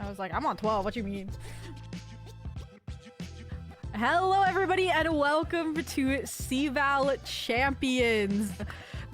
I was like, I'm on 12. What you mean? Hello, everybody, and welcome to CVAL Champions.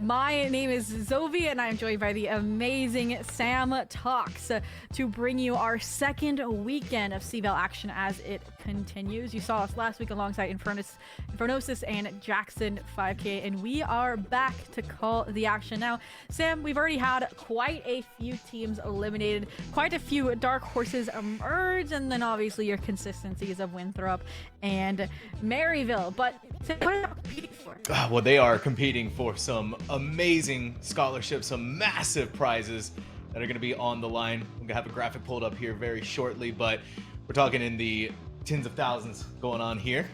My name is Zovi, and I'm joined by the amazing Sam Talks to bring you our second weekend of CVAL action as it continues. You saw us last week alongside Infernosis and Jackson 5K, and we are back to call the action. Now, Sam, we've already had quite a few teams eliminated, quite a few dark horses emerge, and then obviously your consistencies of Winthrop and Maryville. But what are they competing for? Well, they are competing for some amazing scholarships, some massive prizes that are going to be on the line. I'm going to have a graphic pulled up here very shortly, but we're talking in the tens of thousands going on here.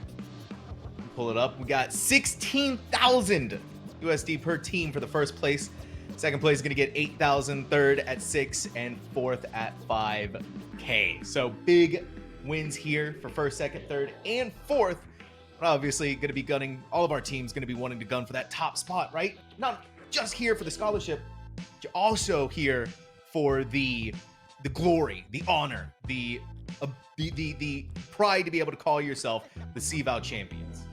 Pull it up. We got 16,000 USD per team for the first place. Second place is going to get 8,000, third at 6, and fourth at 5K. So big wins here for first, second, third, and fourth. We're obviously going to be gunning, all of our teams going to be wanting to gun for that top spot, right? Not just here for the scholarship, but you're also here for the glory, the honor, the pride to be able to call yourself the CVAL champions.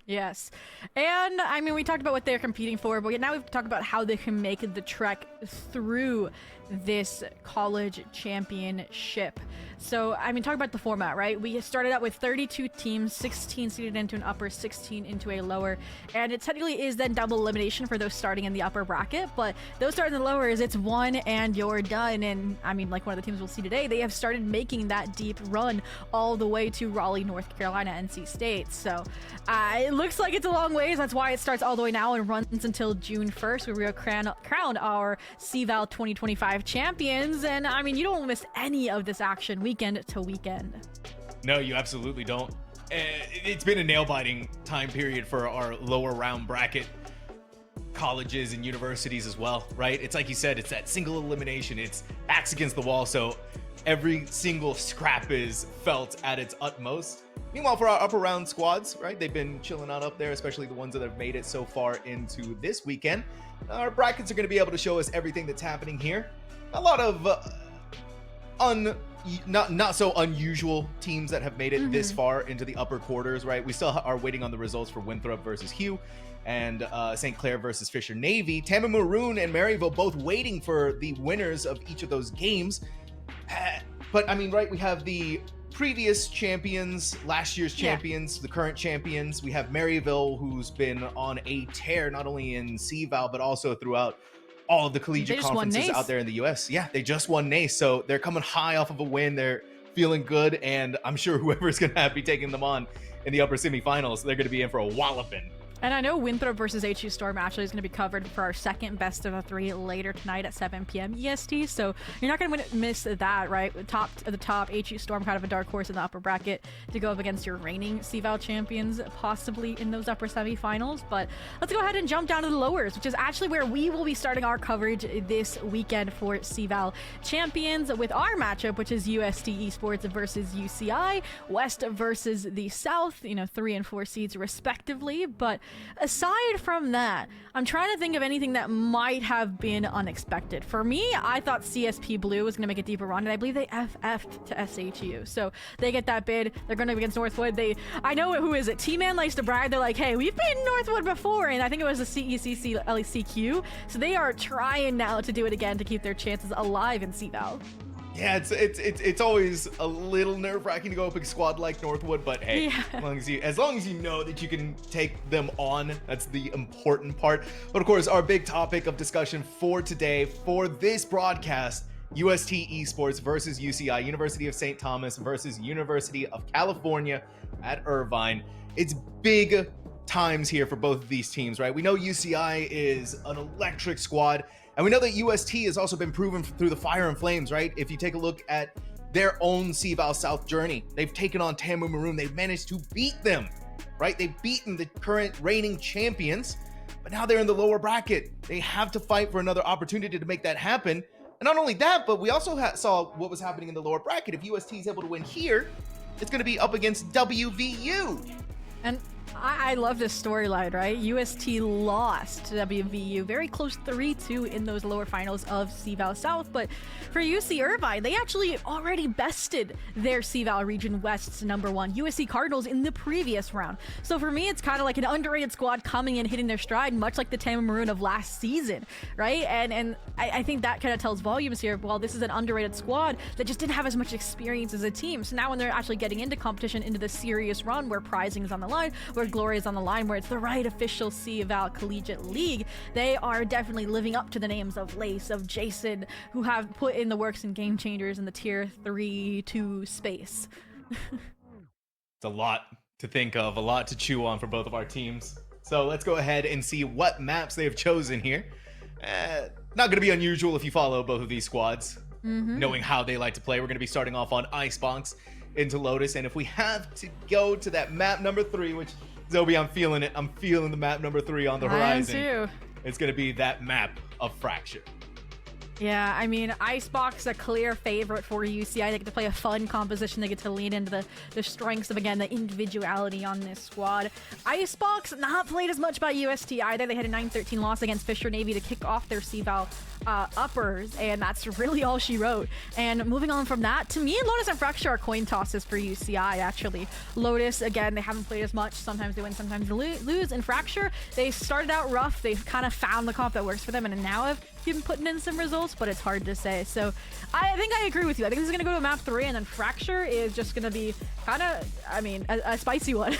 Yes. And I mean, we talked about what they're competing for, but now we've talked about how they can make the trek through this college championship. So, I mean, talk about the format, right? We started out with 32 teams, 16 seeded into an upper, 16 into a lower, and it technically is then double elimination for those starting in the upper bracket, but those starting in the lower is it's one and you're done. And I mean, like one of the teams we'll see today, they have started making that deep run all the way to Raleigh, North Carolina, NC State. So it looks like it's a long ways. That's why it starts all the way now and runs until June 1st, where we will crown our CVAL 2025 champions. And I mean, you don't miss any of this action weekend to weekend. No, you absolutely don't. It's been a nail-biting time period for our lower round bracket colleges and universities as well, right? It's like you said, it's that single elimination. It's backs against the wall, so every single scrap is felt at its utmost. Meanwhile, for our upper round squads, right, they've been chilling out up there, especially the ones that have made it so far into this weekend. Our brackets are going to be able to show us everything that's happening here. A lot of not so unusual teams that have made it this far into the upper quarters, right? We still are waiting on the results for Winthrop versus Hugh and St. Clair versus Fisher Navy. Tampa Maroon and Maryville both waiting for the winners of each of those games. But I mean, right, we have the previous champions, last year's champions, the current champions. We have Maryville, who's been on a tear, not only in CVAL, but also throughout all of the collegiate conferences out there in the US. Yeah, they just won NACE, so they're coming high off of a win. They're feeling good, and I'm sure whoever's going to be taking them on in the upper semifinals, they're going to be in for a walloping. And I know Winthrop versus HU Storm actually is going to be covered for our second best of the three later tonight at 7 p.m. EST. So you're not going to miss that, right? The top, HU Storm, kind of a dark horse in the upper bracket to go up against your reigning CVAL champions, possibly in those upper semifinals. But let's go ahead and jump down to the lowers, which is actually where we will be starting our coverage this weekend for CVAL champions with our matchup, which is UST Esports versus UCI, West versus the South, 3 and 4 seeds respectively. But aside from that, I'm trying to think of anything that might have been unexpected. For me, I thought CSP Blue was going to make a deeper run, and I believe they FF'd to SHU. So they get that bid. They're going to be against Northwood. I know who is it. T-Man likes to brag. They're like, hey, we've been Northwood before, and I think it was the CECC LECQ. So they are trying now to do it again to keep their chances alive in CVAL. Yeah, it's always a little nerve-wracking to go up against a squad like Northwood, but hey, as long as you know that you can take them on, that's the important part. But of course, our big topic of discussion for today, for this broadcast, UST Esports versus UCI, University of St. Thomas versus University of California at Irvine. It's big times here for both of these teams, right? We know UCI is an electric squad, and we know that UST has also been proven through the fire and flames, right? If you take a look at their own CVAL South journey, they've taken on Tamu Maroon. They've managed to beat them, right? They've beaten the current reigning champions, but now they're in the lower bracket. They have to fight for another opportunity to make that happen. And not only that, but we also saw what was happening in the lower bracket. If UST is able to win here, it's going to be up against WVU. And I love this storyline, right? UST lost to WVU, very close 3-2 in those lower finals of CVAL South. But for UC Irvine, they actually already bested their CVAL Region West's #1, USC Cardinals, in the previous round. So for me, it's kind of like an underrated squad coming in, hitting their stride, much like the Tama Maroon of last season, right? And I think that kind of tells volumes here. Well, this is an underrated squad that just didn't have as much experience as a team. So now when they're actually getting into competition, into the serious run where prizing is on the line, where glory is on the line, where it's the right official CVAL Collegiate League, they are definitely living up to the names of Lace, of Jason, who have put in the works and game changers in the tier 3-2 space. It's a lot to think of, a lot to chew on for both of our teams. So let's go ahead and see what maps they have chosen here. Not going to be unusual if you follow both of these squads, knowing how they like to play. We're going to be starting off on Icebox into Lotus, and if we have to go to that map #3, which, Zoe, I'm feeling it. I'm feeling the map #3 on the horizon. I am too. It's going to be that map of Fracture. Yeah, I mean, Icebox, a clear favorite for UCI. They get to play a fun composition. They get to lean into the strengths of, again, the individuality on this squad. Icebox, not played as much by UST either. They had a 9-13 loss against Fisher Navy to kick off their CVAL uppers, and that's really all she wrote. And moving on from that, to me, Lotus and Fracture are coin tosses for UCI, actually. Lotus, again, they haven't played as much. Sometimes they win, sometimes they lose. And Fracture, they started out rough. They've kind of found the comp that works for them, and now have been putting in some results, but it's hard to say. So I think I agree with you. I think this is going to go to map 3, and then Fracture is just going to be kind of, I mean, a spicy one.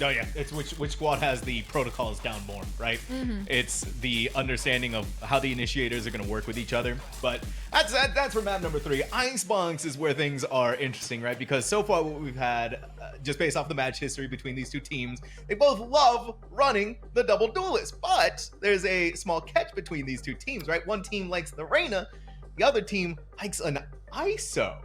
Oh yeah, it's which squad has the protocols down more, right? It's the understanding of how the initiators are going to work with each other. But that's for map #3. Icebox is where things are interesting, right? Because so far what we've had, just based off the match history between these two teams, they both love running the double duelist. But there's a small catch between these two teams, right? One team likes the Reyna, the other team likes an ISO.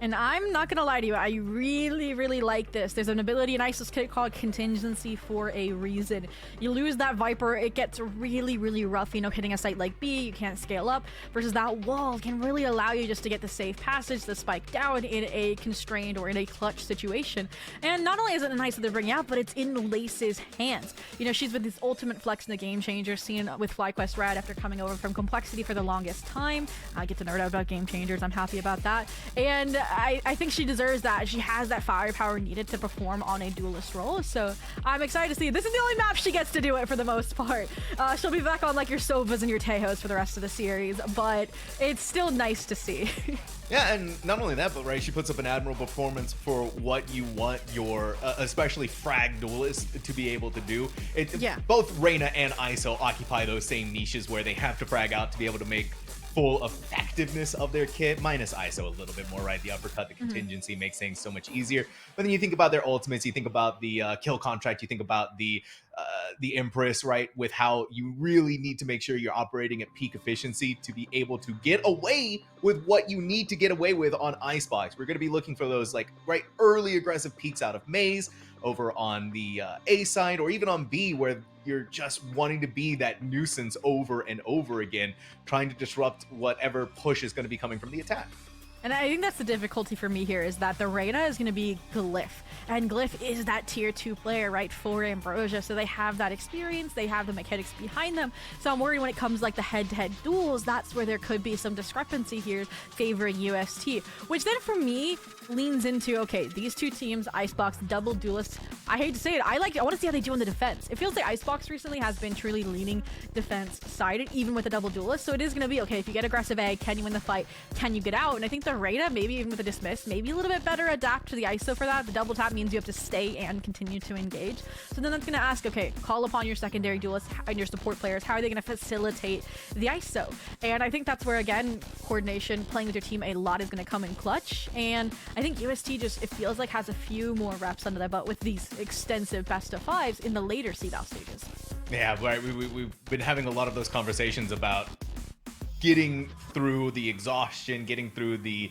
And I'm not gonna lie to you, I really like this. There's an ability in ISO's kit called Contingency for a reason. You lose that Viper, it gets really rough, you know, hitting a site like B, you can't scale up, versus that wall can really allow you just to get the safe passage, the spike down in a constrained or in a clutch situation. And not only is it a nice that they're bringing out, but it's in Lace's hands. You know, she's been this ultimate flex in the game changer, seen with FlyQuest Rad after coming over from Complexity for the longest time. I get to nerd out about game changers, I'm happy about that. And I think she deserves that. She has that firepower needed to perform on a duelist role, so I'm excited to see. This is the only map she gets to do it for the most part. She'll be back on like your Sovas and your Tejos for the rest of the series, but it's still nice to see. Yeah, and not only that, but right, she puts up an admirable performance for what you want your, especially frag duelist, to be able to do. Both Reyna and ISO occupy those same niches where they have to frag out to be able to make full effectiveness of their kit, minus ISO a little bit more, right? The uppercut, the contingency makes things so much easier. But then you think about their ultimates, you think about the kill contract, you think about the Empress, right? With how you really need to make sure you're operating at peak efficiency to be able to get away with what you need to get away with on Icebox. We're going to be looking for those like early aggressive peaks out of Maze over on the A side, or even on B, where you're just wanting to be that nuisance over and over again, trying to disrupt whatever push is going to be coming from the attack. And I think that's the difficulty for me here, is that the Reyna is going to be Glyph. And Glyph is that tier 2 player, right, for Ambrosia. So they have that experience, they have the mechanics behind them. So I'm worried when it comes like the head-to-head duels, that's where there could be some discrepancy here favoring UST. Which then for me leans into, okay, these two teams, Icebox, double duelists. I hate to say it, I want to see how they do on the defense. It feels like Icebox recently has been truly leaning defense-sided, even with a double duelist. So it is going to be, okay, if you get aggressive A, can you win the fight? Can you get out? And I think the Reyna, maybe even with a dismiss, maybe a little bit better adapt to the ISO for that. The double tap means you have to stay and continue to engage. So then that's going to ask, okay, call upon your secondary duelists and your support players. How are they going to facilitate the ISO? And I think that's where, again, coordination, playing with your team a lot is going to come in clutch. And I think UST just, it feels like, has a few more reps under their belt with these extensive best of fives in the later CVAL stages. Yeah, right. We've been having a lot of those conversations about getting through the exhaustion, getting through the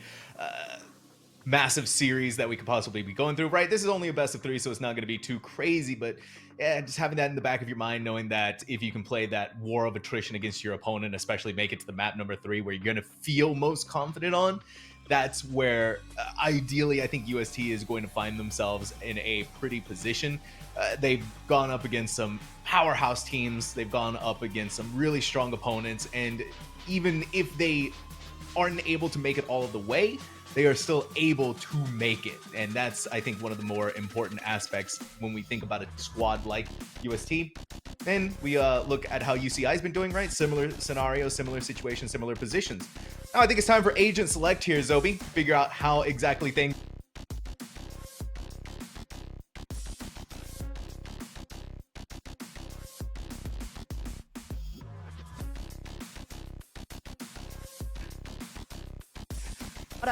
massive series that we could possibly be going through, right? This is only a best of 3, so it's not going to be too crazy, but yeah, just having that in the back of your mind, knowing that if you can play that war of attrition against your opponent, especially make it to the map #3 where you're going to feel most confident on, that's where ideally I think UST is going to find themselves in a pretty position. They've gone up against some powerhouse teams, they've gone up against some really strong opponents, and even if they aren't able to make it all of the way, they are still able to make it. And that's, I think, one of the more important aspects when we think about a squad like UST. Then we look at how UCI has been doing, right? Similar scenarios, similar situations, similar positions. Now I think it's time for Agent Select here, Zobi. Figure out how exactly things But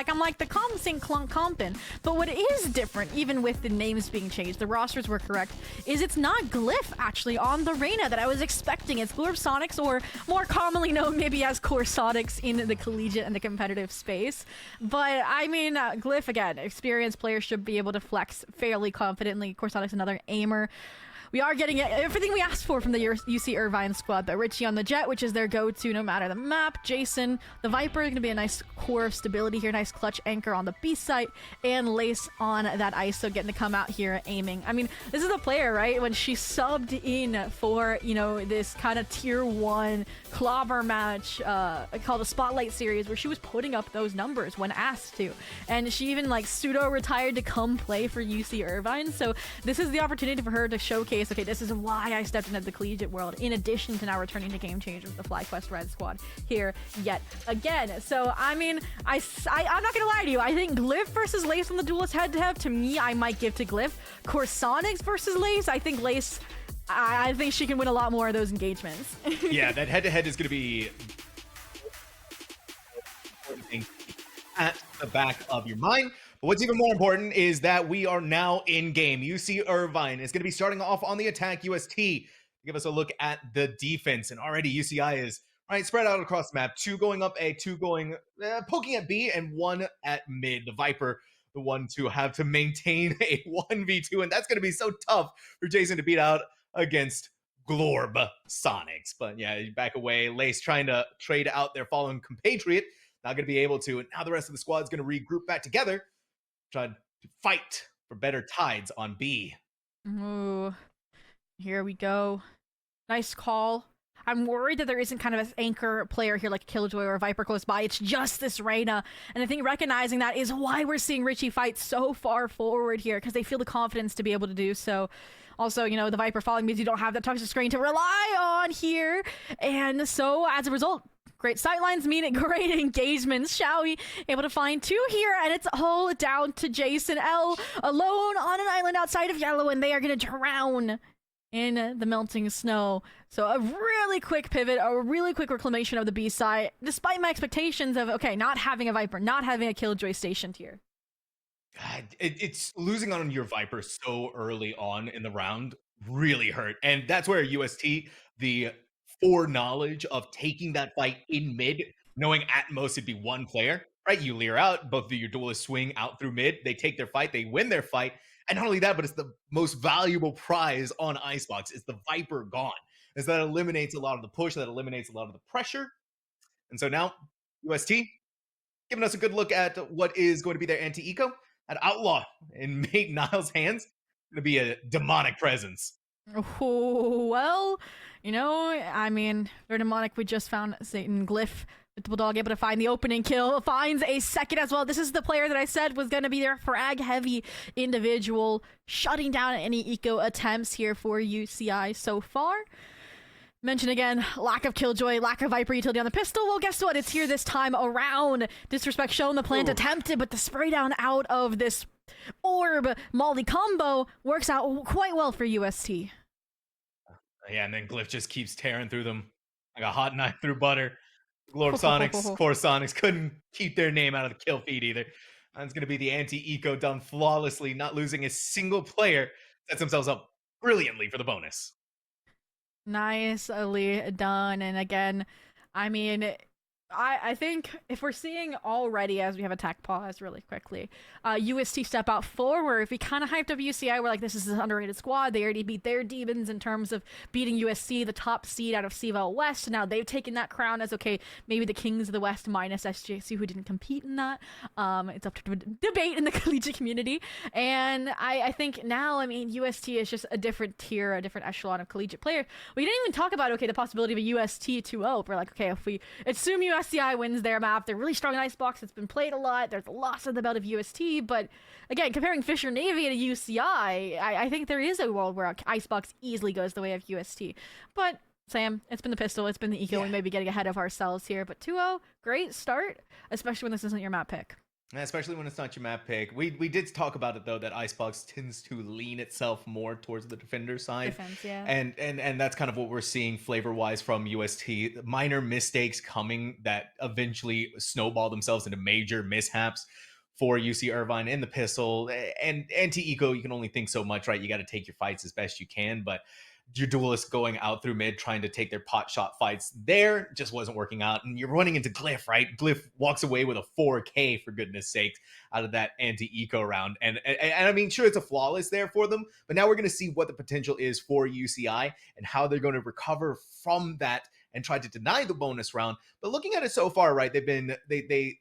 I'm like the comp sync clunk compin. But what is different, even with the names being changed, the rosters were correct, is it's not Glyph actually on the Reyna that I was expecting. It's Glorb Sonics, or more commonly known maybe as Core Sonics in the collegiate and the competitive space. But I mean, Glyph, again, experienced players should be able to flex fairly confidently. Core Sonics, another aimer. We are getting everything we asked for from the UC Irvine squad, but Richie on the Jet, which is their go-to no matter the map. Jason, the Viper, is going to be a nice core of stability here. Nice clutch anchor on the B site. And Lace on that ISO, getting to come out here aiming. I mean, this is the player, right? When she subbed in for, you know, this kind of tier 1 clobber match called the Spotlight Series, where she was putting up those numbers when asked to. And she even, like, pseudo-retired to come play for UC Irvine. So this is the opportunity for her to showcase, okay, this is why I stepped into the collegiate world, in addition to now returning to Game Changer with the FlyQuest Red Squad here yet again. So, I mean, I'm not gonna lie to you, I think Glyph versus Lace on the duelist head-to-head, to me, I might give to Glyph. Corsonics versus Lace, I think Lace, I think she can win a lot more of those engagements. Yeah, that head-to-head is going to be at the back of your mind. But what's even more important is that we are now in game. UC Irvine is going to be starting off on the attack. UST, give us a look at the defense, and already UCI is spread out across the map. 2 going up A, 2 going poking at B, and 1 at mid. The Viper, the one to have to maintain a 1v2, and that's going to be so tough for Jason to beat out against Glorb Sonics. But yeah, back away. Lace trying to trade out their fallen compatriot. Not going to be able to. And now the rest of the squad is going to regroup back together, try to fight for better tides on B. Ooh, here we go. Nice call. I'm worried that there isn't kind of an anchor player here like Killjoy or Viper close by. It's just this Reyna. And I think recognizing that is why we're seeing Richie fight so far forward here, because they feel the confidence to be able to do so. Also, you know, the Viper falling means you don't have that toxic screen to rely on here. And so, as a result, great sightlines mean great engagements. Shall we able to find 2 here, and it's all down to Jason L alone on an island outside of Yellow, and they are going to drown in the melting snow. So a really quick pivot, a really quick reclamation of the B side, despite my expectations of, okay, not having a Viper, not having a Killjoy stationed here. God, it's losing on your Viper so early on in the round really hurt. And that's where UST, the foreknowledge of taking that fight in mid, knowing at most it'd be 1 player, right? You leer out, both of your duelists swing out through mid, they take their fight, they win their fight. And not only that, but it's the most valuable prize on Icebox. It's the Viper gone. As that eliminates a lot of the push, that eliminates a lot of the pressure. And so now, UST, giving us a good look at what is going to be their anti-eco. An Outlaw in Mate Niles' hands, going to be a demonic presence. Oh, well, you know, I mean, they're demonic. We just found Satan Glyph. The Bulldog able to find the opening kill, finds a second as well. This is the player that I said was going to be their frag-heavy individual, shutting down any eco attempts here for UCI so far. Mention again, lack of Killjoy, lack of Viper utility on the pistol. Well, guess what? It's here this time around. Disrespect shown, the plant attempted, but the spray down out of this orb Molly combo works out quite well for UST. Yeah, and then Glyph just keeps tearing through them like a hot knife through butter. Glorb Sonics, Core Sonics couldn't keep their name out of the kill feed either. That's going to be the anti-eco done flawlessly, not losing a single player. Sets themselves up brilliantly for the bonus. Nicely done. And again, I mean, I think if we're seeing already as we have attack pause really quickly, UST step out forward. We kind of hyped up UCI. We're like, this is an underrated squad. They already beat their demons in terms of beating USC, the top seed out of CVAL West. Now they've taken that crown as okay, maybe the kings of the West minus SJC who didn't compete in that. It's up to debate in the collegiate community. And I think now, I mean, UST is just a different tier, a different echelon of collegiate player. We didn't even talk about okay the possibility of a UST 2-0. We're like, okay, if we assume USCI wins their map. They're really strong in Icebox. It's been played a lot. There's a loss of the belt of UST. But again, comparing Fisher Navy to UCI, I think there is a world where Icebox easily goes the way of UST. But Sam, it's been the pistol. It's been the eco. Yeah. We may be getting ahead of ourselves here. But 2-0, great start, especially when this isn't your map pick. Especially when it's not your map pick. We did talk about it though that Icebox tends to lean itself more towards the defender side. Defense, yeah. And that's kind of what we're seeing flavor wise from UST. Minor mistakes coming that eventually snowball themselves into major mishaps for UC Irvine in the pistol. And anti-eco, you can only think so much, right? You got to take your fights as best you can, but your duelists going out through mid trying to take their pot shot fights there just wasn't working out. And you're running into Glyph, right? Glyph walks away with a 4K, for goodness sake, out of that anti-eco round. And I mean, sure, it's a flawless there for them, but now we're going to see what the potential is for UCI and how they're going to recover from that and try to deny the bonus round. But looking at it so far, right, they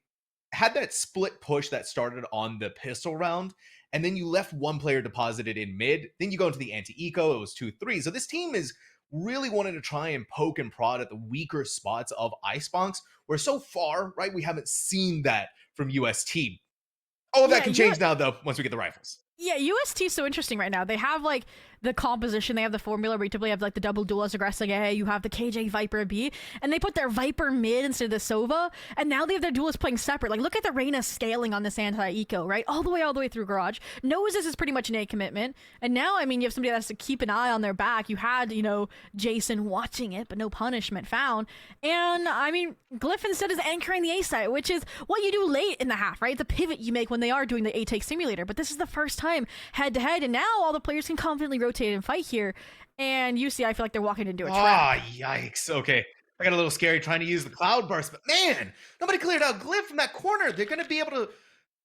had that split push that started on the pistol round, and then you left one player deposited in mid. Then you go into the anti-eco. It was 2-3. So this team is really wanting to try and poke and prod at the weaker spots of Icebox, where so far, right, we haven't seen that from UST. All of that can change now, though, once we get the rifles. Yeah, UST is so interesting right now. They have like the composition, they have the formula where you typically have like the double duelist aggressing A, you have the KJ Viper B, and they put their Viper mid instead of the Sova, and now they have their duelists playing separate. Like, look at the Reyna scaling on this anti-eco, right? All the way through Garage. Knows this is pretty much an A commitment, and now, I mean, you have somebody that has to keep an eye on their back. You had, you know, Jason watching it, but no punishment found. And, I mean, Glyph instead is anchoring the A site, which is what you do late in the half, right? The pivot you make when they are doing the A-take simulator, but this is the first time head-to-head, and now all the players can confidently rotate and fight here, and UCI, I feel like they're walking into a trap. Ah, yikes. Okay. I got a little scary trying to use the cloud burst, but man, nobody cleared out Glyph from that corner. They're going to be able to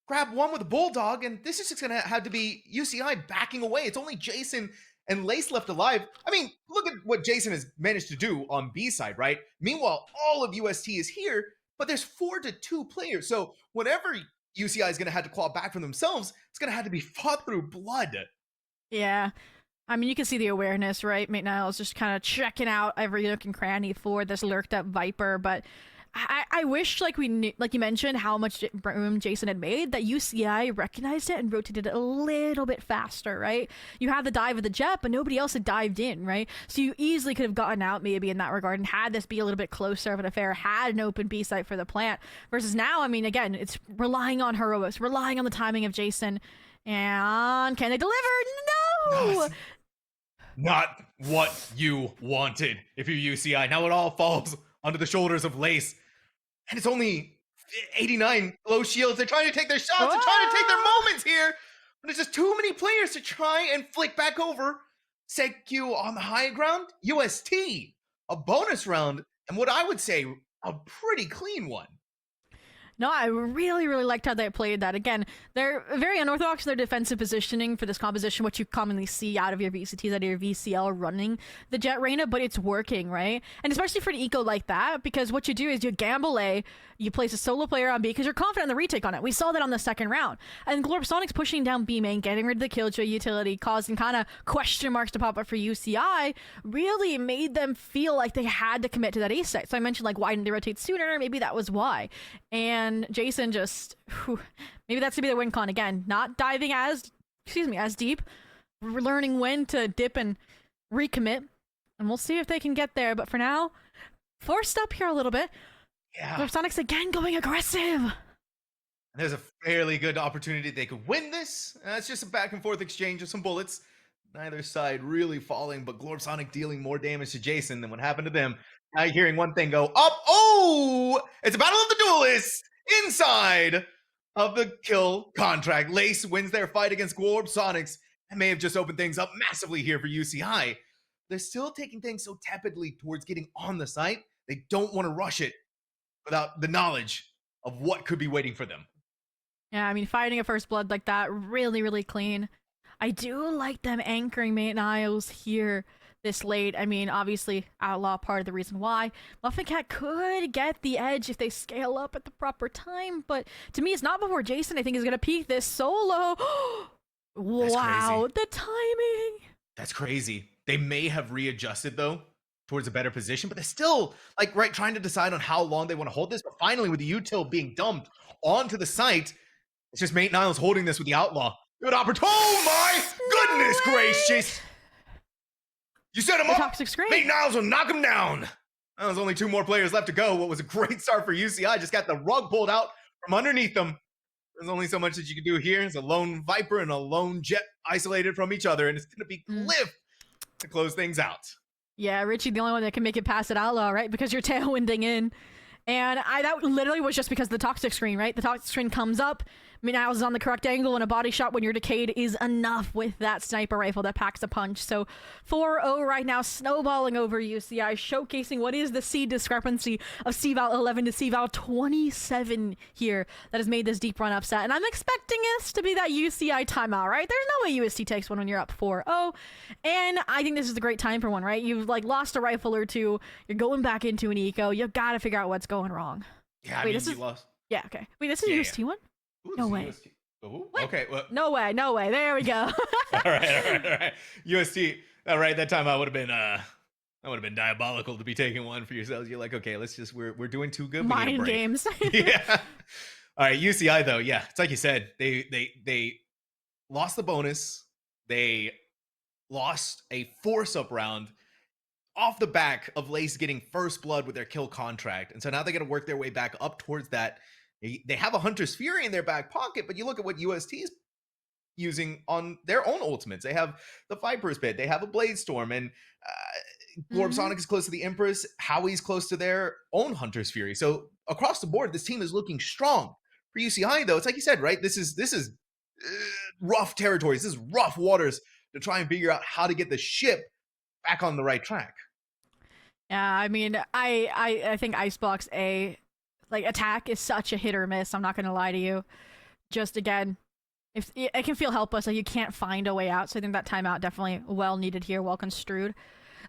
grab one with a bulldog, and this is just going to have to be UCI backing away. It's only Jason and Lace left alive. I mean, look at what Jason has managed to do on B side, right? Meanwhile, all of UST is here, but there's 4-2 players. So whenever UCI is going to have to claw back from themselves, it's going to have to be fought through blood. Yeah. I mean, you can see the awareness, right? Mate Niles just kind of checking out every nook and cranny for this lurked up Viper, but I wish, like we knew, like you mentioned, how much room Jason had made, that UCI recognized it and rotated it a little bit faster, right? You had the dive of the jet, but nobody else had dived in, right? So you easily could have gotten out maybe in that regard and had this be a little bit closer of an affair, had an open B site for the plant. Versus now, I mean, again, it's relying on heroics, relying on the timing of Jason. And can they deliver? No! Not what you wanted if you're UCI. Now it all falls onto the shoulders of Lace. And it's only 89 low shields. They're trying to take their shots. They're trying to take their moments here. But there's just too many players to try and flick back over. SegQ on the high ground. UST, a bonus round. And what I would say, a pretty clean one. No, I really, really liked how they played that. Again, they're very unorthodox in their defensive positioning for this composition, what you commonly see out of your VCTs, out of your VCL running the Jet Reyna, but it's working, right? And especially for an eco like that, because what you do is you gamble A, you place a solo player on B because you're confident in the retake on it. We saw that on the second round. And Glorpsonic's pushing down B main, getting rid of the Killjoy utility, causing kind of question marks to pop up for UCI, really made them feel like they had to commit to that A site. So I mentioned, like, why didn't they rotate sooner? Maybe that was why. And Jason just, maybe that's gonna be the win con again. Not diving as deep. We're learning when to dip and recommit. And we'll see if they can get there. But for now, forced up here a little bit. Yeah. Glorpsonic's again going aggressive. There's a fairly good opportunity they could win this. It's just a back and forth exchange of some bullets. Neither side really falling, but Glorpsonic dealing more damage to Jason than what happened to them. Now you're hearing one thing go up. Oh! It's a battle of the duelists inside of the kill contract. Lace wins their fight against Glorpsonics and may have just opened things up massively here for UCI. They're still taking things so tepidly towards getting on the site. They don't want to rush it. without the knowledge of what could be waiting for them. Yeah, I mean, fighting a first blood like that, really, really clean. I do like them anchoring Mate Niles here this late. I mean, obviously, Outlaw part of the reason why. Muffin Cat could get the edge if they scale up at the proper time, but to me, it's not before Jason, I think, is going to peak this solo. Wow, the timing. That's crazy. They may have readjusted, though, towards a better position, but they're still, like, right, trying to decide on how long they want to hold this. But finally, with the util being dumped onto the site, it's just Mate Niles holding this with the Outlaw. Good opportunity. Oh, my goodness gracious. You set him up. Toxic screen. Mate Niles will knock him down. There's only 2 more players left to go. What was a great start for UCI. Just got the rug pulled out from underneath them. There's only so much that you can do here. It's a lone Viper and a lone Jet isolated from each other, and it's going to be Cliff to close things out. Yeah, Richie, the only one that can make it past it Outlaw, right? Because you're tailwinding in. And that literally was just because of the toxic screen, right? The toxic screen comes up, Niles is on the correct angle, and a body shot when you're decayed is enough with that sniper rifle that packs a punch. So 4-0 right now, snowballing over UCI, showcasing what is the seed discrepancy of CVAL 11 to CVAL 27 here that has made this deep run upset. And I'm expecting this to be that UCI timeout, right? There's no way UST takes one when you're up 4-0. And I think this is a great time for one, right? You've like lost a rifle or two, you're going back into an eco, you've got to figure out what's going wrong. Yeah, I mean, this is lost. Yeah, okay. Wait, this is UST one? Ooh, no way. Okay. Well. No way. There we go. all right. UST. All right. That timeout would have been diabolical to be taking one for yourselves. You're like, okay, let's just we're doing too good. Mind games. Yeah. All right. UCI though, yeah, it's like you said. They lost the bonus. They lost a force-up round off the back of Lace getting first blood with their kill contract, and so now they got to work their way back up towards that. They have a Hunter's Fury in their back pocket, but you look at what UST is using on their own ultimates. They have the Viper's Pit, they have a Blade Storm, and Sonic is close to the Empress. Howie's close to their own Hunter's Fury. So across the board, this team is looking strong. For UCI, though, it's like you said, right? This is rough territories. This is rough waters to try and figure out how to get the ship back on the right track. Yeah, I mean, I think Icebox A, like, attack is such a hit or miss. I'm not gonna lie to you. Just again, if it can feel helpless, like you can't find a way out. So I think that timeout definitely well needed here, well construed.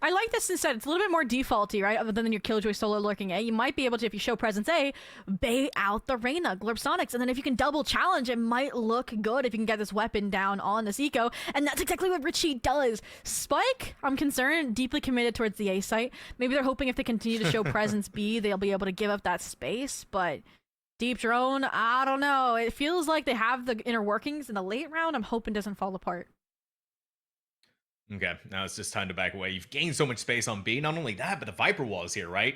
I like this instead. It's a little bit more defaulty, right? Other than your Killjoy solo lurking A, you might be able to, if you show presence A, bait out the Reyna, Glurpsonics, and then if you can double challenge, it might look good if you can get this weapon down on this eco, and that's exactly what Richie does. Spike, I'm concerned, deeply committed towards the A site. Maybe they're hoping if they continue to show presence B, they'll be able to give up that space, but Deep Drone, I don't know. It feels like they have the inner workings in the late round. I'm hoping doesn't fall apart. Okay, now it's just time to back away. You've gained so much space on B. Not only that, but the Viper wall is here, right?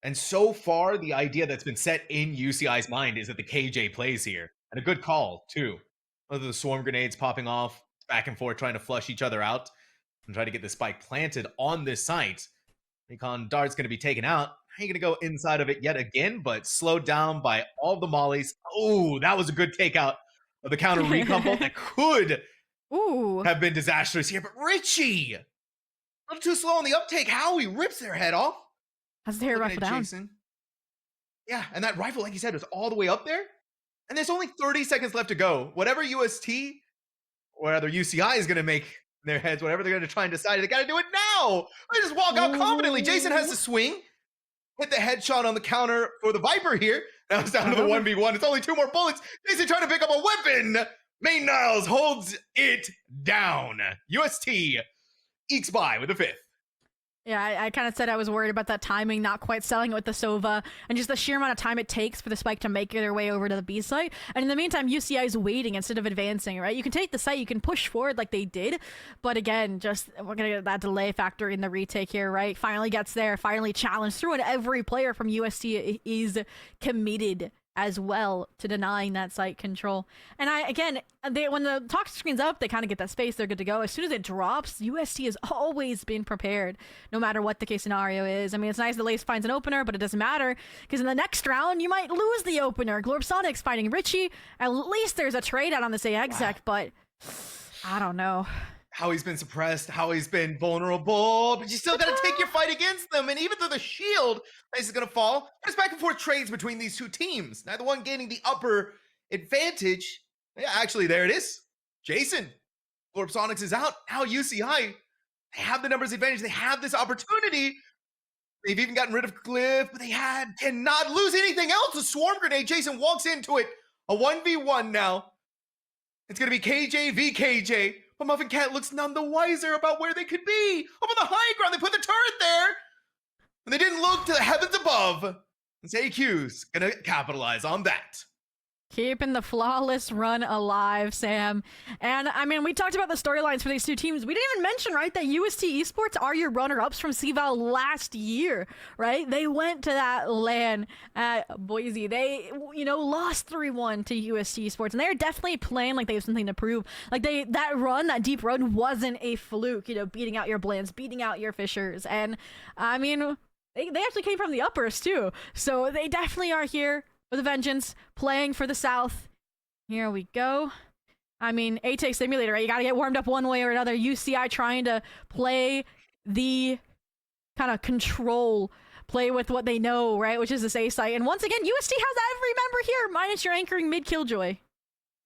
And so far, the idea that's been set in UCI's mind is that the KJ plays here. And a good call, too. Other the swarm grenades popping off, back and forth, trying to flush each other out, and try to get the spike planted on this site. Recon Dart's going to be taken out. How are you going to go inside of it yet again, but slowed down by all the mollies. Oh, that was a good takeout of the counter recon bolt that could have been disastrous here. But Richie, a little too slow on the uptake. Howie rips their head off. How's the hair rifle down? Jason. Yeah, and that rifle, like you said, was all the way up there. And there's only 30 seconds left to go. Whatever UST or other UCI is going to make their heads, whatever they're going to try and decide, they got to do it now. They just walk out confidently. Jason has to swing. Hit the headshot on the counter for the Viper here. Now it's down to the 1v1. It's only 2 more bullets. Jason trying to pick up a weapon. Mate Niles holds it down. UST ekes by with the 5th. Yeah, I kind of said I was worried about that timing, not quite selling it with the Sova, and just the sheer amount of time it takes for the spike to make their way over to the B site. And in the meantime, UCI is waiting instead of advancing, right? You can take the site, you can push forward like they did, but again, just we're going to get that delay factor in the retake here, right? Finally gets there, finally challenged through, and every player from UST is committed as well to denying that site control. And when the toxic screen's up, they kind of get that space, they're good to go. As soon as it drops, UST has always been prepared, no matter what the case scenario is. I mean, it's nice that Lace finds an opener, but it doesn't matter, because in the next round, you might lose the opener. Glorpsonics fighting Richie. At least there's a trade out on this AXEC, but I don't know. how he's been suppressed, how he's been vulnerable, but you still got to take your fight against them. And even though the shield is going to fall, there's back and forth trades between these two teams. Neither one gaining the upper advantage. Yeah, actually, there it is. Jason, Sonics is out. Now UCI, they have the numbers advantage. They have this opportunity. They've even gotten rid of Cliff, but they cannot lose anything else. A swarm grenade. Jason walks into it. A 1v1 now. It's going to be KJ v KJ. But Muffin Cat looks none the wiser about where they could be. Up on the high ground, they put the turret there. And they didn't look to the heavens above. And AQ's going to capitalize on that. Keeping the flawless run alive, Sam. And I mean, we talked about the storylines for these two teams. We didn't even mention, right, that UST Esports are your runner-ups from CVAL last year, right? They went to that LAN at Boise. They, you know, lost 3-1 to UST Esports, and they're definitely playing like they have something to prove. Like that deep run wasn't a fluke, you know, beating out your Blands, beating out your Fishers. And I mean, they actually came from the uppers too. So they definitely are here with a vengeance, playing for the South. Here we go. I mean, ATEC Simulator, right? You gotta get warmed up one way or another. UCI trying to play the kind of control, play with what they know, right? Which is this A site. And once again, UST has every member here, minus your anchoring mid Killjoy.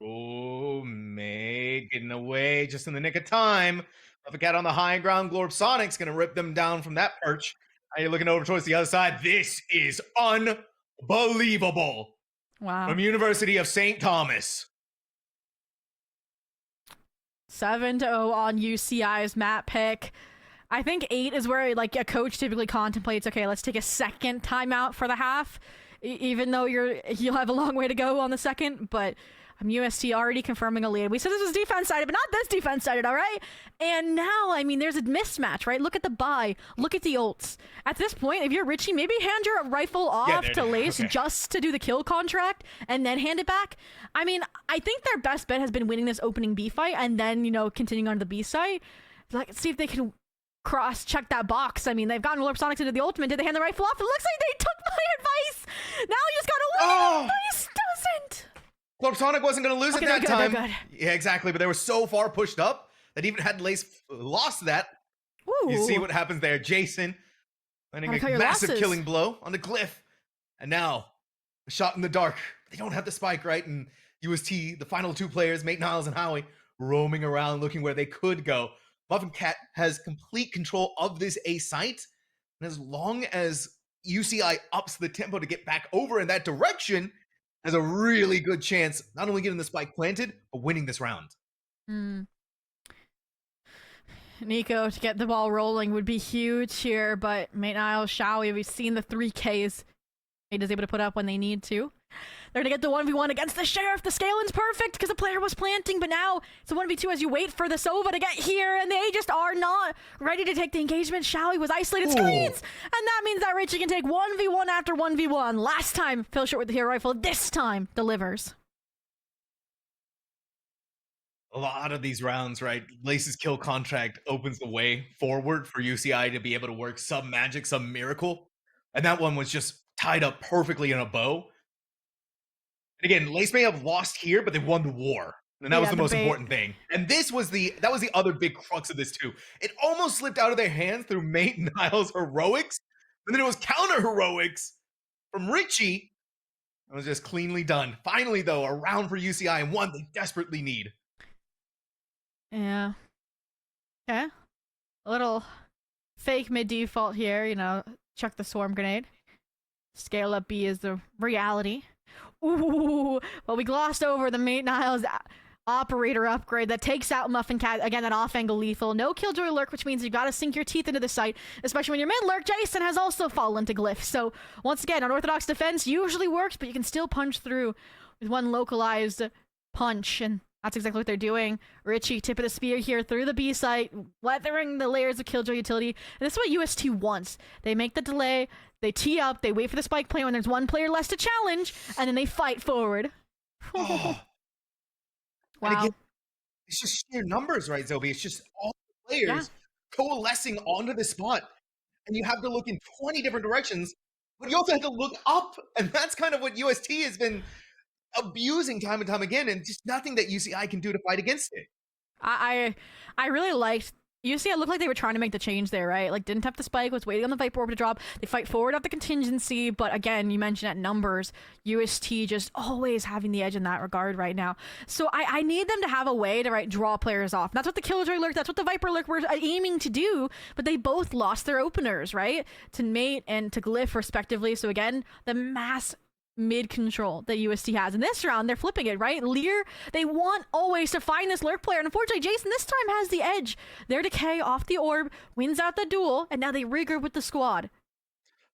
Oh, May getting away just in the nick of time. If a cat on the high ground, Sonics gonna rip them down from that perch. Now you're looking over towards the other side. This is unbelievable. Wow. From University of St. Thomas. 7-0 on UCI's map pick. I think 8 is where like a coach typically contemplates, okay, let's take a second timeout for the half, even though you'll have a long way to go on the second. But UST already confirming a lead. We said this was defense sided, but not this defense sided, all right? And now, I mean, there's a mismatch, right? Look at the buy. Look at the ults. At this point, if you're Richie, maybe hand your rifle off to Lace just to do the kill contract and then hand it back. I mean, I think their best bet has been winning this opening B fight and then, you know, continuing on to the B site. Like, see if they can cross-check that box. I mean, they've gotten Sonics into the ultimate. Did they hand the rifle off? It looks like they took my advice. Now you just gotta win. Advice doesn't. Sonic wasn't going to lose at that time. Good. Yeah, exactly. But they were so far pushed up that even had Lace lost that, you see what happens there. Jason landing a massive killing blow on the Glyph. And now, a shot in the dark. They don't have the spike, right? And UST, the final two players, Mate Niles and Howie, roaming around looking where they could go. Muffin Cat has complete control of this A site. And as long as UCI ups the tempo to get back over in that direction, has a really good chance not only getting the spike planted, but winning this round. Nico to get the ball rolling would be huge here, but Mate Niles, Showy, we've seen the 3Ks Mate is able to put up when they need to. They're going to get the 1v1 against the Sheriff. The scaling's perfect because the player was planting, but now it's a 1v2 as you wait for the Sova to get here, and they just are not ready to take the engagement. Showy was isolated screens, and that means that Richie can take 1v1 after 1v1. Last time, fell short with the hero rifle. This time, delivers. A lot of these rounds, right? Lace's kill contract opens the way forward for UCI to be able to work some magic, some miracle. And that one was just tied up perfectly in a bow. And again, Lace may have lost here, but they won the war. And that was the most important thing. And that was the other big crux of this too. It almost slipped out of their hands through Mate Niles' heroics. And then it was counter heroics from Richie. It was just cleanly done. Finally, though, a round for UCI and one they desperately need. Yeah. Okay. A little fake mid default here, you know, chuck the swarm grenade. Scale up B is the reality. Ooh, well, we glossed over the Mate Niles operator upgrade that takes out Muffin Cat. Again, that off-angle lethal. No Killjoy lurk, which means you've got to sink your teeth into the site, especially when you're mid-lurk. Jason has also fallen to Glyph. So, once again, unorthodox defense usually works, but you can still punch through with one localized punch, and that's exactly what they're doing. Richie, tip of the spear here through the B site, weathering the layers of Killjoy utility. And this is what UST wants. They make the delay, they tee up, they wait for the spike play when there's one player less to challenge, and then they fight forward. Wow. Again, it's just sheer numbers, right, Zobi? It's just all the players coalescing onto the spot. And you have to look in 20 different directions, but you also have to look up. And that's kind of what UST has been abusing time and time again, and just nothing that UCI can do to fight against it. I really liked. You see, it looked like they were trying to make the change there, right? Like, didn't have the spike, was waiting on the Viper orb to drop. They fight forward up the contingency, but again, you mentioned at numbers, UST just always having the edge in that regard right now. So I need them to have a way to, right, draw players off. That's what the Killjoy Lurk, that's what the Viper Lurk were aiming to do, but they both lost their openers, right? To Mate and to Glyph, respectively. So again, the mass mid control that UST has. In this round, they're flipping it, right? Lear, they want always to find this lurk player, and unfortunately, Jason this time has the edge. Their decay off the orb, wins out the duel, and now they regroup with the squad.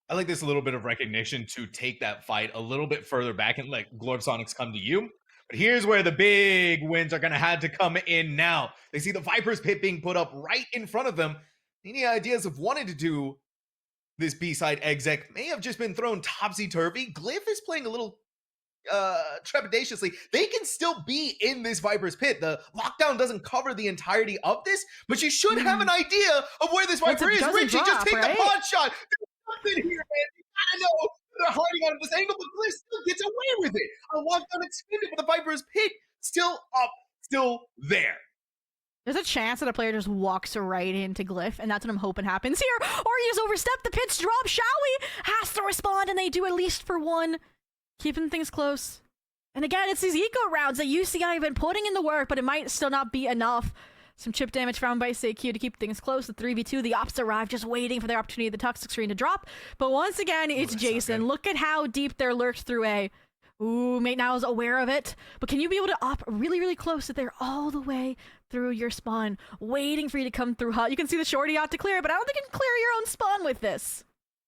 I like this little bit of recognition to take that fight a little bit further back and let Glorb Sonics come to you. But here's where the big wins are going to have to come in now. They see the Viper's pit being put up right in front of them. Any ideas of wanting to do this B-side exec may have just been thrown topsy-turvy. Glyph is playing a little trepidatiously. They can still be in this Viper's pit. The lockdown doesn't cover the entirety of this, but you should have an idea of where this Viper is. Richie, just take the pot shot. There's nothing here, man. You gotta know they're hiding out of this angle, but Glyph still gets away with it. A lockdown extended, but the Viper's pit still up, still there. There's a chance that a player just walks right into Glyph, and that's what I'm hoping happens here. Or he just overstepped, the pitch drop. Shawi has to respond, and they do at least for one. Keeping things close. And again, it's these eco rounds that UCI have been putting in the work, but it might still not be enough. Some chip damage found by CQ to keep things close. The 3v2, the ops arrive, just waiting for their opportunity of the toxic screen to drop. But once again, it's Jason. Look at how deep they're lurked through A. Ooh, Mate now is aware of it. But can you be able to op really, really close so they're all the way through your spawn, waiting for you to come through hut? You can see the shorty out to clear, but I don't think you can clear your own spawn with this.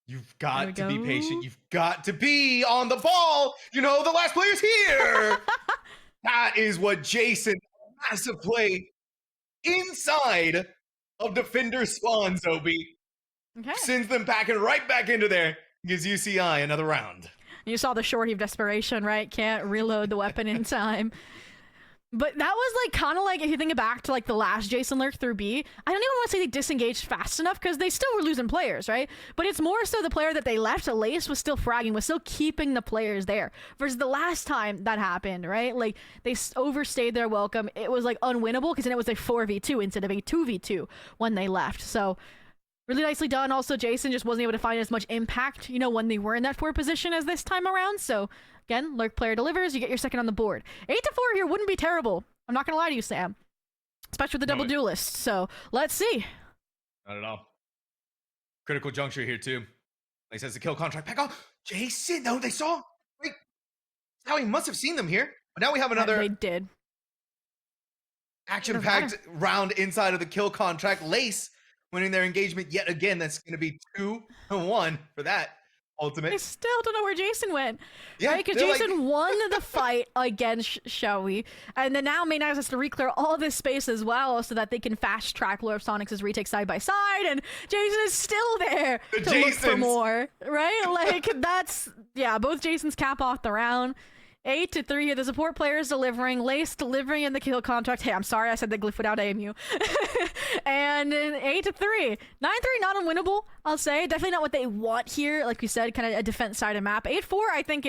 You've got to be patient. You've got to be on the ball. You know, the last player's here. That is what Jason, massive play inside of defender spawns, Obi. Okay. Sends them packing right back into there. Gives UCI another round. You saw the short heave desperation, right? Can't reload the weapon in time. But that was like kind of like, if you think back to like the last Jason lurk through B, I don't even want to say they disengaged fast enough because they still were losing players, right? But it's more so the player that they left, Lace, was still fragging, was still keeping the players there. Versus the last time that happened, right? Like they overstayed their welcome. It was like unwinnable because then it was a 4v2 instead of a 2v2 when they left. So really nicely done. Also, Jason just wasn't able to find as much impact, you know, when they were in that 4 position as this time around. So again, lurk player delivers, you get your second on the board. 8-4 here wouldn't be terrible. I'm not gonna lie to you, Sam. Especially with the double duelist. So let's see. Not at all. Critical juncture here too. He says the kill contract back off. Jason, no, they saw. Wait, how he must have seen them here. But now we have another. They did. Action-packed round inside of the kill contract. Lace winning their engagement yet again. That's going to be 2-1 for that ultimate. I still don't know where Jason went. Yeah, right? Because Jason won the fight against Shawi. And then now Main has to re-clear all this space as well so that they can fast-track Lord of Sonics' retake side by side. And Jason is still there to look for more. Right? Like, that's... Yeah, both Jasons cap off the round. 8-3 here. The support players delivering. Lace delivering in the kill contract. Hey, I'm sorry I said the Glyph without AMU. And 8-3. 9-3, not unwinnable, I'll say. Definitely not what they want here. Like we said, kind of a defense side of map. 8-4, I think,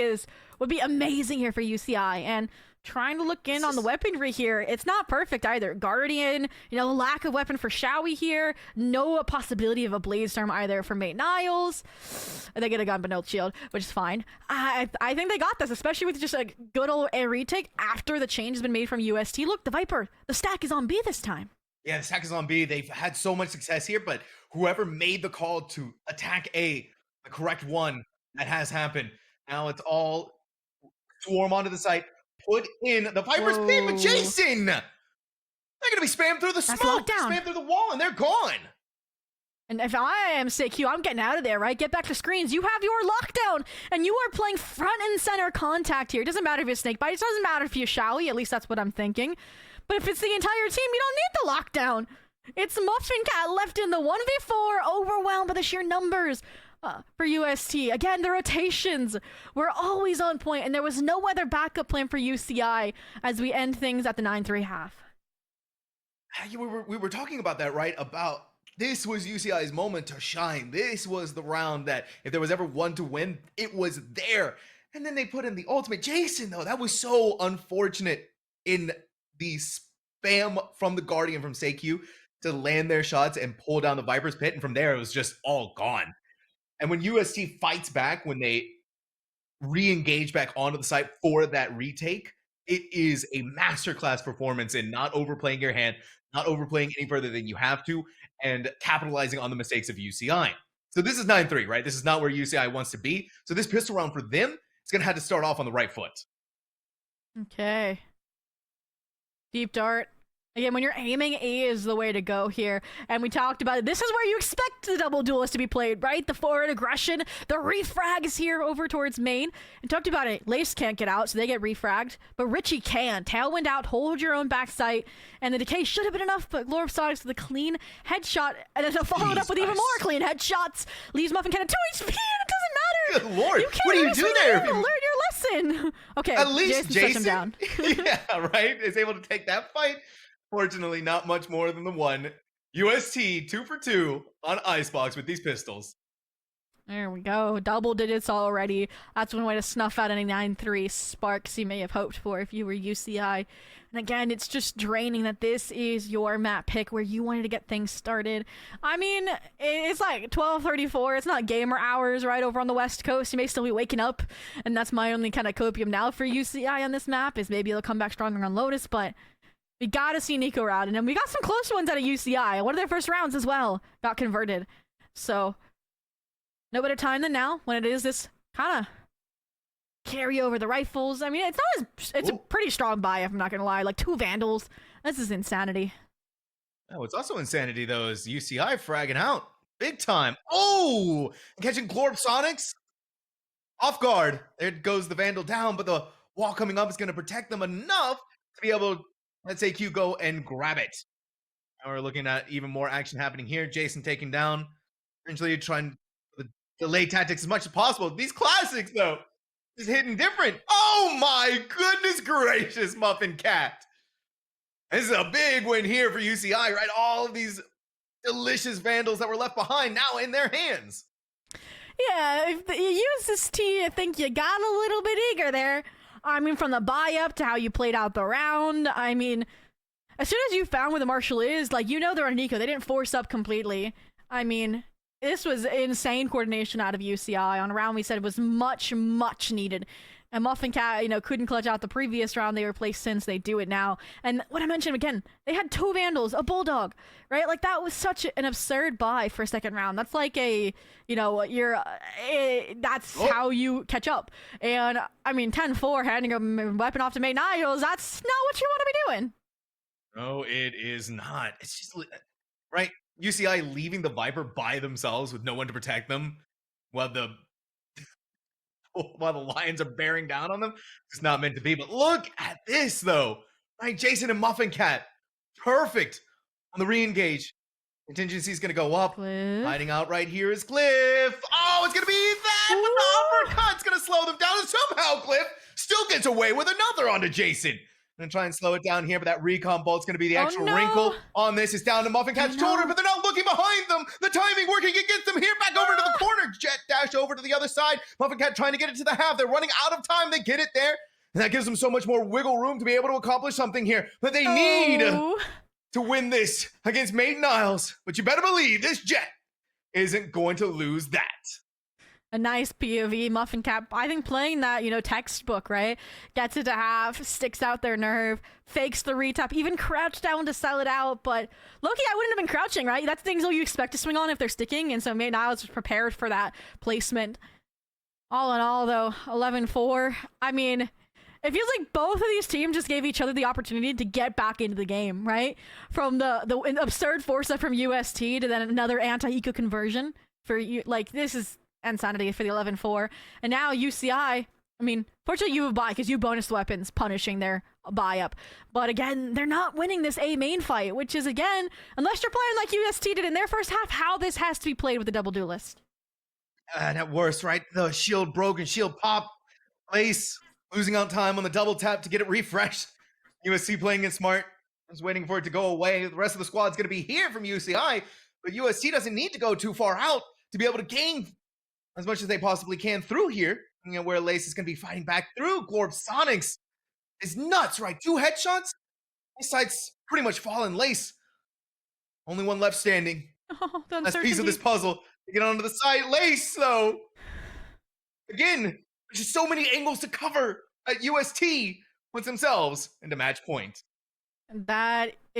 would be amazing here for UCI. And trying to look in on the weaponry here. It's not perfect either. Guardian, you know, lack of weapon for Shawi here. No possibility of a Blaze Storm either for Mate Niles. They get a gun but no shield, which is fine. I think they got this, especially with just a good old air retake after the change has been made from UST. Look, the Viper, the stack is on B this time. Yeah, the stack is on B. They've had so much success here, but whoever made the call to attack A, the correct one, that has happened. Now it's all swarm onto the site. Put in the Viper's pit, but Jason! They're gonna be spammed through the smoke, spammed through the wall, and they're gone. And if I am CQ, I'm getting out of there, right? Get back to screens. You have your lockdown, and you are playing front and center contact here. It doesn't matter if you're Snakebite. It doesn't matter if you're Shawi. At least that's what I'm thinking. But if it's the entire team, you don't need the lockdown. It's Muffin Cat left in the 1v4, overwhelmed by the sheer numbers. For UST. Again, the rotations were always on point, and there was no other backup plan for UCI as we end things at the 9-3 half. We were talking about that, right? About this was UCI's moment to shine. This was the round that if there was ever one to win, it was there. And then they put in the ultimate. Jason, though, that was so unfortunate in the bam from the Guardian from SeQ to land their shots and pull down the Viper's pit. And from there, it was just all gone. And when UST fights back, when they re-engage back onto the site for that retake, it is a masterclass performance in not overplaying your hand, not overplaying any further than you have to, and capitalizing on the mistakes of UCI. So this is 9-3, right? This is not where UCI wants to be. So this pistol round for them is going to have to start off on the right foot. Okay. Deep dart. Again, when you're aiming, A is the way to go here. And we talked about it. This is where you expect the double duelist to be played, right? The forward aggression, the refrag is here over towards main. And talked about it. Lace can't get out, so they get refragged. But Richie can. Tailwind out, hold your own backside. And the decay should have been enough, but Glorpsonics with a clean headshot. And then followed up with even more clean headshots. Leaves Muffin Cat at 2 HP, and it doesn't matter. Good lord. What do you do there? Learn your lesson. Okay, at least Jason down. Yeah, right? Is able to take that fight. Fortunately, not much more than the one. UST 2 for 2 on Icebox with these pistols. There we go. Double digits already. That's one way to snuff out any 9-3 sparks you may have hoped for if you were UCI. And again, it's just draining that this is your map pick where you wanted to get things started. I mean, it's like 12:34. It's not gamer hours right over on the West Coast. You may still be waking up. And that's my only kind of copium now for UCI on this map is maybe they'll come back stronger on Lotus, but we gotta see Nico round, and then we got some close ones out of UCI. One of their first rounds as well got converted. So, no better time than now when it is this kind of carry over the rifles. I mean, it's not as it's a pretty strong buy, if I'm not gonna lie. Like 2 Vandals. This is insanity. Oh, it's also insanity though is UCI fragging out big time. Oh, catching Glorpsonics off guard. There goes the Vandal down, but the wall coming up is going to protect them enough to be able to. Let's say Q go and grab it. Now we're looking at even more action happening here. Jason taking down. Eventually trying to delay tactics as much as possible. These classics, though, is hitting different. Oh my goodness gracious, Muffin Cat. This is a big win here for UCI, right? All of these delicious Vandals that were left behind now in their hands. Yeah, if you use this T, I think you got a little bit eager there. I mean, from the buy-up to how you played out the round, I mean, as soon as you found where the Marshal is, like, you know they're on Nico. They didn't force up completely. I mean, this was insane coordination out of UCI on a round we said was much, much needed. And Muffin Cat, you know, couldn't clutch out the previous round they replaced since they do it now. And what I mentioned again, they had 2 Vandals, a Bulldog, right? Like, that was such an absurd buy for a second round. That's like a, you know, that's how you catch up. And, I mean, 10-4, handing a weapon off to Mate Niles, that's not what you want to be doing. No, it is not. It's just, right? UCI leaving the Viper by themselves with no one to protect them while the Lions are bearing down on them. It's not meant to be. But look at this, though. Right, Jason and Muffin Cat. Perfect on the re-engage. Contingency is going to go up. Cliff. Hiding out right here is Cliff. Oh, it's going to be that. But the uppercut's going to slow them down. And somehow Cliff still gets away with another onto Jason. Gonna try and slow it down here, but that recon bolt's gonna be the extra wrinkle on this. It's down to Muffin Cat's shoulder, but they're not looking behind them. The timing working against them here. Back over to the corner. Jet dash over to the other side. Muffin Cat trying to get it to the half. They're running out of time. They get it there. And that gives them so much more wiggle room to be able to accomplish something here. But they need to win this against Mate Niles. But you better believe this Jet isn't going to lose that. A nice POV, Muffin Cat, I think playing that, you know, textbook, right? Gets it to half, sticks out their nerve, fakes the retap, even crouched down to sell it out, but Loki, I wouldn't have been crouching, right? That's things that you expect to swing on if they're sticking, and so Mate Niles was prepared for that placement. All in all, though, 11-4, I mean, it feels like both of these teams just gave each other the opportunity to get back into the game, right? From the absurd force-up from UST to then another anti-eco conversion for you, like, this is insanity for the 11-4. And now UCI, I mean, fortunately you have buy because you bonus weapons punishing their buy up. But again, they're not winning this A main fight, which is, again, unless you're playing like UST did in their first half, how this has to be played with a double duelist. And at worst, right? The shield broken, shield pop, Lace losing out time on the double tap to get it refreshed. USC playing it smart. Just waiting for it to go away. The rest of the squad's going to be here from UCI, but USC doesn't need to go too far out to be able to gain as much as they possibly can through here, you know, where Lace is going to be fighting back through. Glorpsonics is nuts, right? 2 headshots. His sights pretty much fallen. Lace, only one left standing. Oh, the Last piece of this puzzle to get onto the side. Lace, though, again, there's just so many angles to cover at UST puts themselves into match point. That